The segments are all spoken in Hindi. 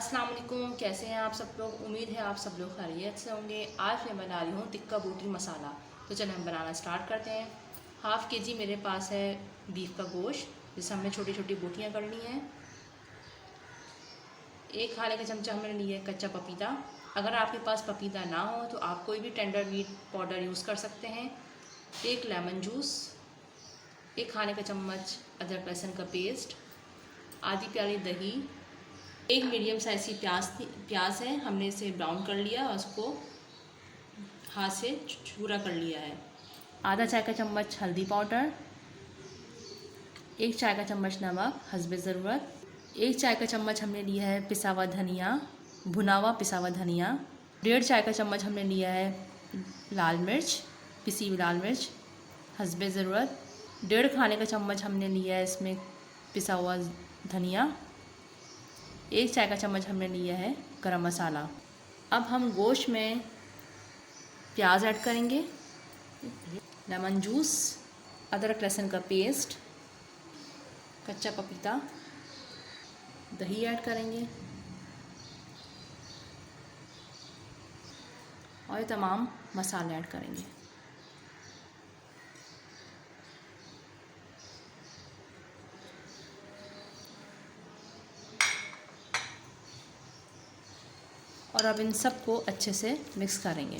अस्सलाम वालेकुम, कैसे हैं आप सब लोग। उम्मीद है आप सब लोग खैरियत से होंगे। आज मैं बना रही हूँ टिक्का बोटी मसाला। तो चलिए हम बनाना स्टार्ट करते हैं। हाफ़ के जी मेरे पास है बीफ का गोश्त, जिसे हमने छोटी छोटी बोटियाँ करनी हैं। एक खाने का चमचा हमने लिया है कच्चा पपीता। अगर आपके पास पपीता ना हो तो आप कोई भी टेंडर मीट पाउडर यूज़ कर सकते हैं। एक लेमन जूस, एक खाने का चम्मच अदरक लहसुन का पेस्ट, आधी प्याली दही, एक मीडियम साइज़ की प्याज है, हमने इसे ब्राउन कर लिया और उसको हाथ से चूरा कर लिया है। आधा चाय का चम्मच हल्दी पाउडर, एक चाय का चम्मच नमक हस्बे ज़रूरत, एक चाय का चम्मच हमने लिया है पिसा हुआ धनिया, भुना हुआ पिसा हुआ धनिया, 1.5 चाय का चम्मच हमने लिया है लाल मिर्च, पिसी हुई लाल मिर्च हस्बे ज़रूरत, 1.5 खाने का चम्मच हमने लिया है इसमें पिसा हुआ धनिया, 1 चाय का चम्मच हमने लिया है गरम मसाला। अब हम गोश्त में प्याज ऐड करेंगे, लेमन जूस, अदरक लहसुन का पेस्ट, कच्चा पपीता, दही ऐड करेंगे और ये तमाम मसाले ऐड करेंगे। और अब इन सब को अच्छे से मिक्स करेंगे।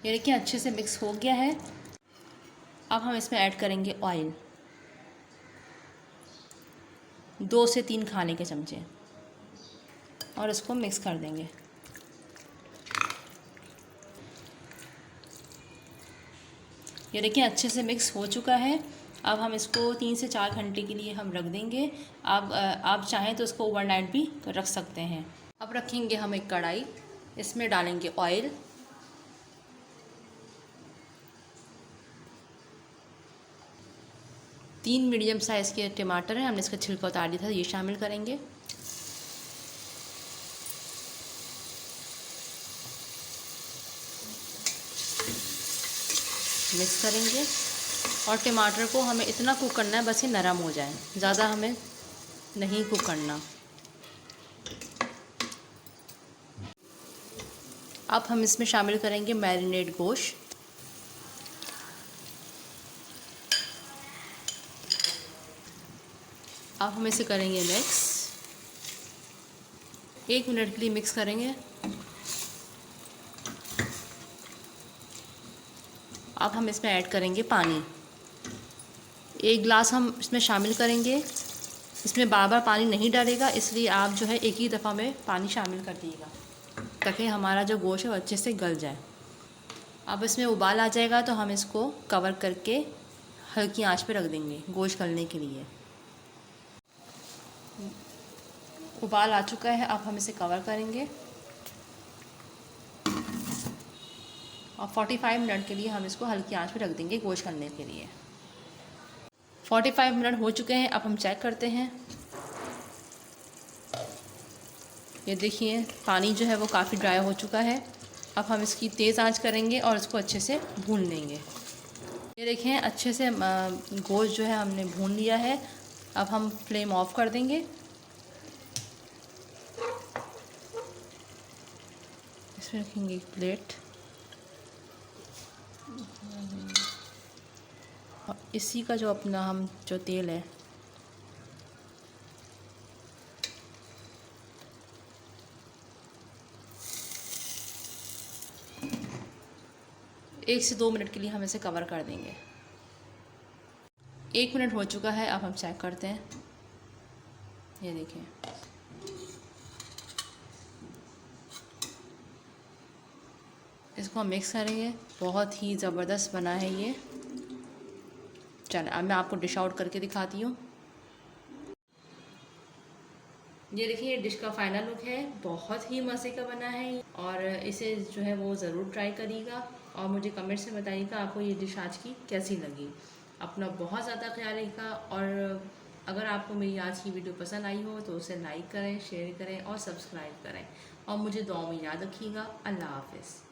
ये देखिए अच्छे से मिक्स हो गया है। अब हम इसमें ऐड करेंगे ऑयल, 2 से 3 खाने के चमचे, और इसको मिक्स कर देंगे। ये देखिए अच्छे से मिक्स हो चुका है। अब हम इसको 3 से 4 घंटे के लिए हम रख देंगे। आप चाहें तो इसको ओवरनाइट भी रख सकते हैं। अब रखेंगे हम एक कढ़ाई, इसमें डालेंगे ऑयल, तीन मीडियम साइज़ के टमाटर हैं, हमने इसका छिलका उतार दिया था, ये शामिल करेंगे। मिक्स करेंगे और टमाटर को हमें इतना कुक करना है बस ये नरम हो जाए, ज़्यादा हमें नहीं कुक करना। अब हम इसमें शामिल करेंगे मैरिनेट गोश्त। अब हम इसे करेंगे मिक्स, 1 मिनट के लिए मिक्स करेंगे। अब हम इसमें ऐड करेंगे पानी, 1 गिलास हम इसमें शामिल करेंगे। इसमें बार बार पानी नहीं डालेगा, इसलिए आप जो है एक ही दफ़ा में पानी शामिल कर दीजिएगा ताकि हमारा जो गोश्त है वो अच्छे से गल जाए। अब इसमें उबाल आ जाएगा तो हम इसको कवर करके हल्की आंच पे रख देंगे गोश्त गलने के लिए। उबाल आ चुका है, अब हम इसे कवर करेंगे और 45 मिनट के लिए हम इसको हल्की आंच पे रख देंगे गोश्त गलने के लिए। 45 मिनट हो चुके हैं, अब हम चेक करते हैं। ये देखिए पानी जो है वो काफ़ी ड्राई हो चुका है। अब हम इसकी तेज़ आंच करेंगे और इसको अच्छे से भून लेंगे। ये देखें अच्छे से गोश्त जो है हमने भून लिया है। अब हम फ्लेम ऑफ कर देंगे। इसमें रखेंगे एक प्लेट और इसी का जो अपना हम जो तेल है एक से 2 मिनट के लिए हम इसे कवर कर देंगे। 1 मिनट हो चुका है, अब हम चेक करते हैं। ये देखें इसको हम मिक्स करेंगे, बहुत ही ज़बरदस्त बना है ये। चलिए अब मैं आपको डिश आउट करके दिखाती हूँ। ये देखिए डिश का फाइनल लुक है, बहुत ही मज़े का बना है और इसे जो है वो ज़रूर ट्राई करिएगा और मुझे कमेंट से बताइएगा आपको ये डिश आज की कैसी लगी। अपना बहुत ज़्यादा ख्याल रखिएगा और अगर आपको मेरी आज की वीडियो पसंद आई हो तो उसे लाइक करें, शेयर करें और सब्सक्राइब करें और मुझे दुआ में याद रखिएगा। अल्लाह हाफ़िज़।